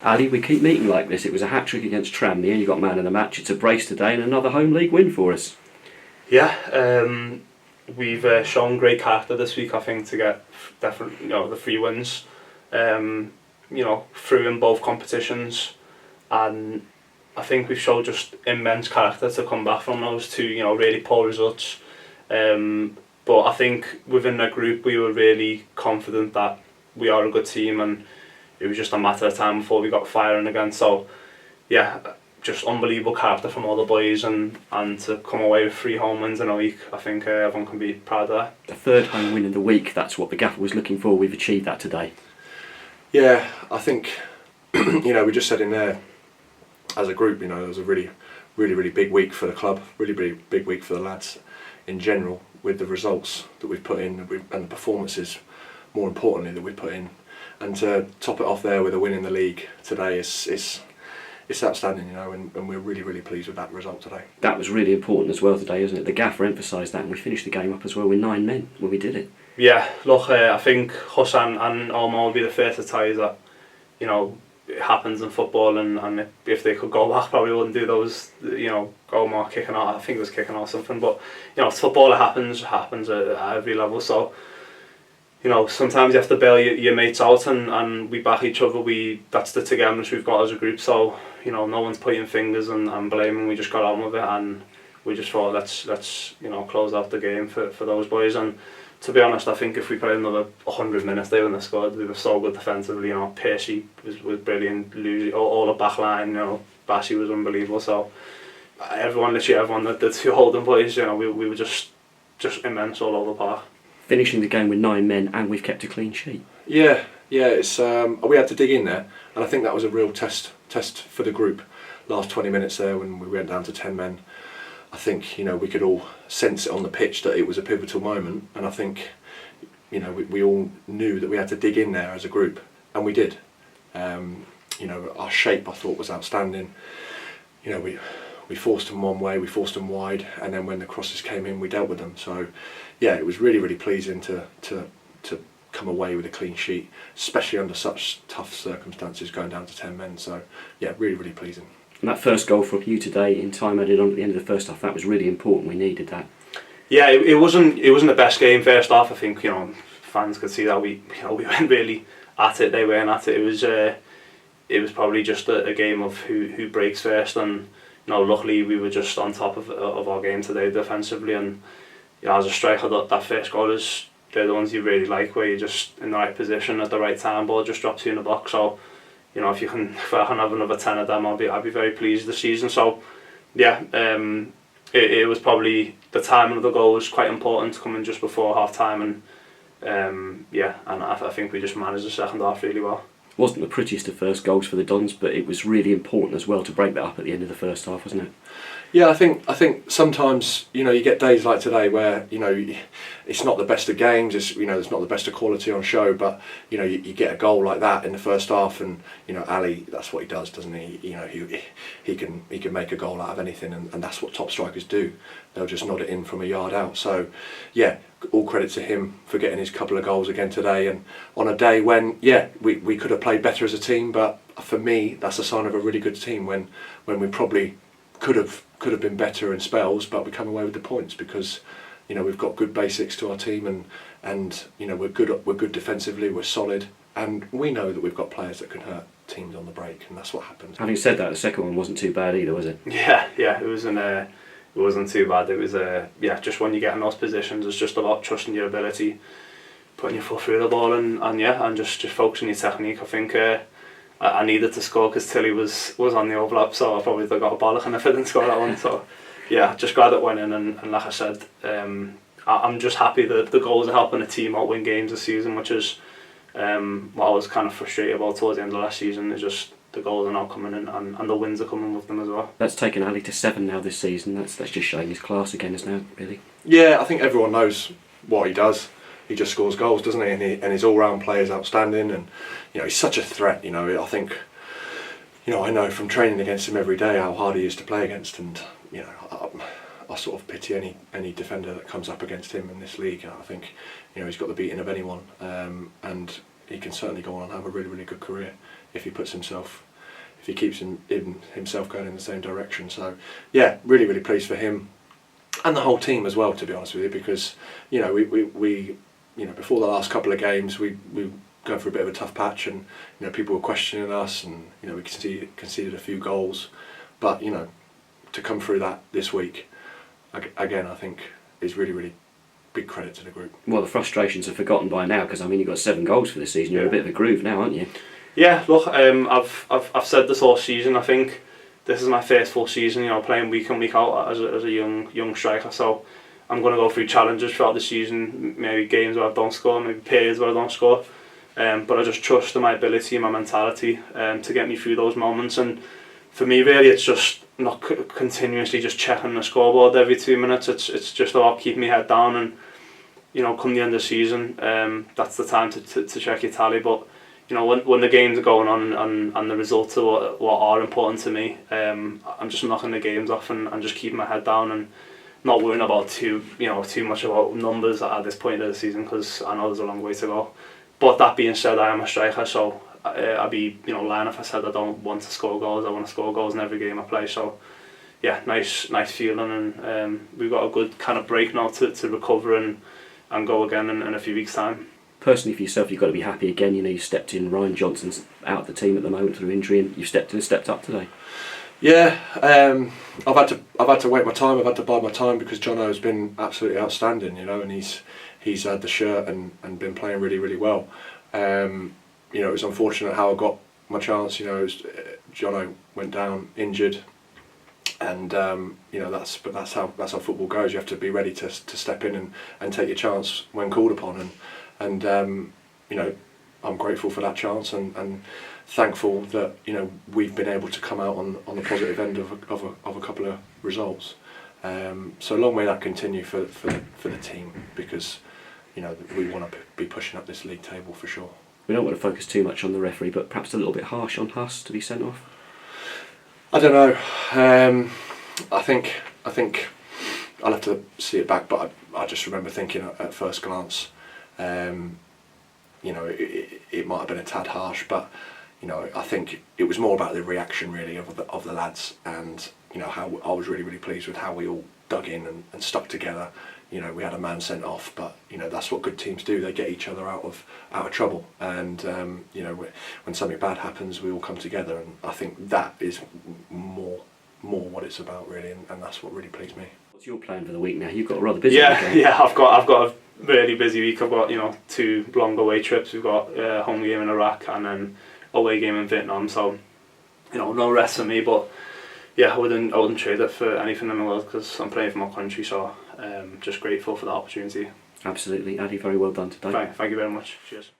Ali, we keep meeting like this. It was a hat-trick against Tranmere, you got man of the match. It's a brace today and another home league win for us. Yeah, we've shown great character this week, I think, to get definitely the 3 wins. Through in both competitions, and I think we've shown just immense character to come back from those 2 really poor results. But I think within the group we were really confident that we are a good team, and it was just a matter of time before we got firing again. So yeah, just unbelievable character from all the boys, and to come away with 3 home wins in a week, I think everyone can be proud of that. The 3rd home win in the week, that's what the gaffer was looking for. We've achieved that today. Yeah, I think we just said in there as a group, it was a really big week for the club, really big week for the lads in general, with the results that we've put in and the performances, more importantly, that we put in. And to top it off there with a win in the league today it's outstanding, and we're really pleased with that result today. That was really important as well today, isn't it? The gaffer emphasised that, and we finished the game up as well with 9 men when we did it. Yeah, look, I think Hussan and Omar will be the first to tell you that, it happens in football, and if they could go back, probably wouldn't do those, Omar kicking out, I think it was kicking out something, but, football, it happens at every level. So, sometimes you have to bail your mates out, and we back each other. That's the togetherness we've got as a group. So no one's pointing fingers and blaming. We just got on with it, and we just thought let's close out the game for those boys. And to be honest, I think if we played another 100 minutes, they wouldn't have scored. We were so good defensively. Pearce was brilliant. All the back line. Bashi was unbelievable. So literally everyone, the 2 holding boys. We were just immense all over the park. Finishing the game with 9 men, and we've kept a clean sheet. Yeah, it's we had to dig in there, and I think that was a real test for the group. Last 20 minutes there, when we went down to 10 men, I think we could all sense it on the pitch that it was a pivotal moment, and I think we all knew that we had to dig in there as a group, and we did. Our shape, I thought, was outstanding. We forced them one way, we forced them wide, and then when the crosses came in, we dealt with them. So yeah, it was really pleasing to come away with a clean sheet, especially under such tough circumstances, going down to 10 men. So yeah, really pleasing. And that first goal from you today, in time added on at the end of the first half, that was really important. We needed that. Yeah, it wasn't the best game first half. I think fans could see that we went really at it. They weren't at it. It was probably just a game of who breaks first, and luckily we were just on top of our game today defensively. And as a striker, that first goal they're the ones you really like, where you're just in the right position at the right time, ball just drops you in the box. So if I can have another 10 of them, I'll be very pleased this season. So yeah, it was probably the timing of the goal was quite important, coming just before half time, and I think we just managed the second half really well. Wasn't the prettiest of first goals for the Dons, but it was really important as well to break that up at the end of the first half, wasn't it? Yeah, I think sometimes you get days like today where it's not the best of games, it's not the best of quality on show, but you get a goal like that in the first half, and Ali, that's what he does, doesn't he? He can make a goal out of anything, and that's what top strikers do. They'll just nod it in from a yard out. So yeah, all credit to him for getting his couple of goals again today, and on a day when we could have played better as a team, but for me that's a sign of a really good team when we probably could have been better in spells, but we come away with the points because we've got good basics to our team, and we're good defensively, we're solid, and we know that we've got players that can hurt teams on the break, and that's what happens. Having said that, the second one wasn't too bad either, was it? Yeah, it wasn't too bad. It was just when you get in those positions, it's just about trusting your ability, putting your foot through the ball, and just focusing your technique. I think I needed to score because Tilly was on the overlap, so I probably got a bollock if I didn't score that one. So yeah, just glad it went in, and like I said, I'm just happy that the goals are helping the team out win games this season, which is what I was kind of frustrated about towards the end of last season. Is just the goals are now coming in, and the wins are coming with them as well. That's taken Ali to 7 now this season. That's just showing his class again, isn't it, really? Yeah, I think everyone knows what he does. He just scores goals, doesn't he? And his all-round play is outstanding, and he's such a threat. I think I know from training against him every day how hard he is to play against, and I sort of pity any defender that comes up against him in this league. I think he's got the beating of anyone, and he can certainly go on and have a really good career if he puts himself he keeps himself going in the same direction. So yeah, really, really pleased for him and the whole team as well, to be honest with you, because you know we you know, before the last couple of games we going through a bit of a tough patch, and you know, people were questioning us, and you know, we conceded a few goals, but you know, to come through that this week again, I think is really, really big credit to the group. Well, the frustrations are forgotten by now, because I mean, you've got 7 goals for this season. You're in a bit of a groove now, aren't you? Yeah, look, I've said this all season. I think this is my first full season, you know, playing week in, week out as a young striker. So I'm going to go through challenges throughout the season, maybe games where I don't score, maybe periods where I don't score. But I just trust in my ability and my mentality to get me through those moments. And for me, really, it's just not continuously just checking the scoreboard every 2 minutes. It's just about keeping my head down, and you know, come the end of the season, that's the time to check your tally. But you know, when the games are going on and the results are what are important to me, I'm just knocking the games off and just keeping my head down and not worrying about too much about numbers at this point of the season, because I know there's a long way to go. But that being said, I am a striker, so I'd be lying if I said I don't want to score goals. I want to score goals in every game I play. So yeah, nice feeling, and we've got a good kind of break now to recover and go again in a few weeks' time. Personally, for yourself, you've got to be happy again. You know, you stepped in. Ryan Johnson's out of the team at the moment through injury, and you've stepped in and stepped up today. Yeah, I've had to wait my time. I've had to bide my time, because Jono has been absolutely outstanding. You know, and he's had the shirt and been playing really, really well. You know, it was unfortunate how I got my chance. You know, Jono went down injured, and you know, that's how football goes. You have to be ready to step in and take your chance when called upon, and you know, I'm grateful for that chance, and thankful that you know, we've been able to come out on the positive end of a couple of results. So long may that continue for the team, because you know, we want to be pushing up this league table for sure. We don't want to focus too much on the referee, but perhaps a little bit harsh on Huss to be sent off. I don't know. I think I'll have to see it back, but I just remember thinking at first glance, you know, it might have been a tad harsh, but you know, I think it was more about the reaction really of the lads, and you know, how I was really, really pleased with how we all dug in and stuck together. You know, we had a man sent off, but you know, that's what good teams do. They get each other out of trouble, and you know, when something bad happens, we all come together, and I think that is more what it's about really, and that's what really pleased me. What's your plan for the week now? You've got a rather busy weekend. Yeah, I've got a really busy week. I've got 2 long away trips. We've got a home game in Iraq and then away game in Vietnam. So no rest for me, but yeah, I wouldn't trade it for anything in the world, because I'm playing for my country. So just grateful for the opportunity. Absolutely, Addy, very well done today. Thank you very much. Cheers.